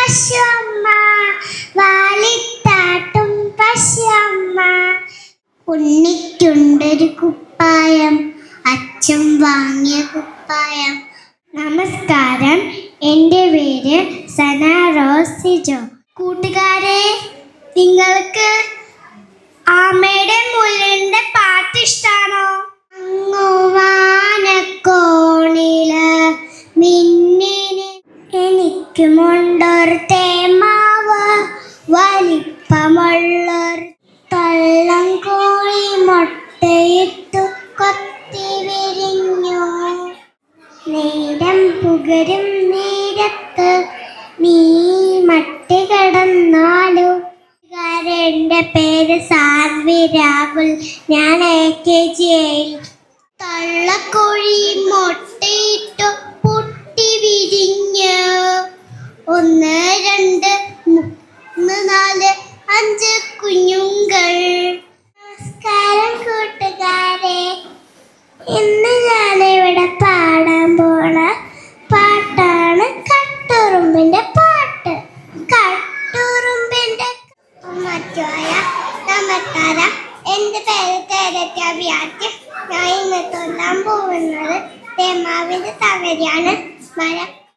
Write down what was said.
പശുവമ്മ, വാലിത്താട്ടും പശുവമ്മ. ഉണ്ണിക്കുണ്ടൊരു കുപ്പായം, അച്ഛൻ വാങ്ങിയ കുപ്പായം. നമസ്കാരം, എൻ്റെ പേര് സന റോസിജോ. കൂട്ടുകാരെ, നിങ്ങൾക്ക് ആമയുടെ മുയലിന്റെ പാട്ട് ഇഷ്ടാണോ? അങ്ങുവാനക്കോണില് മിന്നിന് എനിക്കുമുണ്ടൊരു തേമാവ്, വലിപ്പമുള്ളൊരു തള്ളം കോഴി മുട്ടയിട്ടു കൊത്തി വിരിഞ്ഞു. നേരം പുകരും നേരത്ത് നീ മട്ടി കിടന്നാലോ. എൻ്റെ പേര് സാൻവി രാഹുൽ, ഞാൻ AKGയിൽ. തള്ളക്കോഴി മുട്ടയിട്ടു പൊട്ടി വിരിഞ്ഞു. 1 2 3 4 5 കുഞ്ഞുങ്ങൾ. നമസ്കാരം കൂട്ടുകാരെ, ഇന്ന് ഞാനിവിടെ പാടാൻ പോണ പാട്ടാണ് കട്ടുറുമ്പിന്റെ പാട്ട്. കട്ടുറുമ്പിന്റെ മറ്റായ നമസ്കാരം, എൻ്റെ പേര് തേരക്കാവ്യാറ്റ്. ഞാൻ ഇന്ന് തൊല്ലാൻ പോകുന്നത് തേമാവിന്റെ തവരയാണ്. മഴ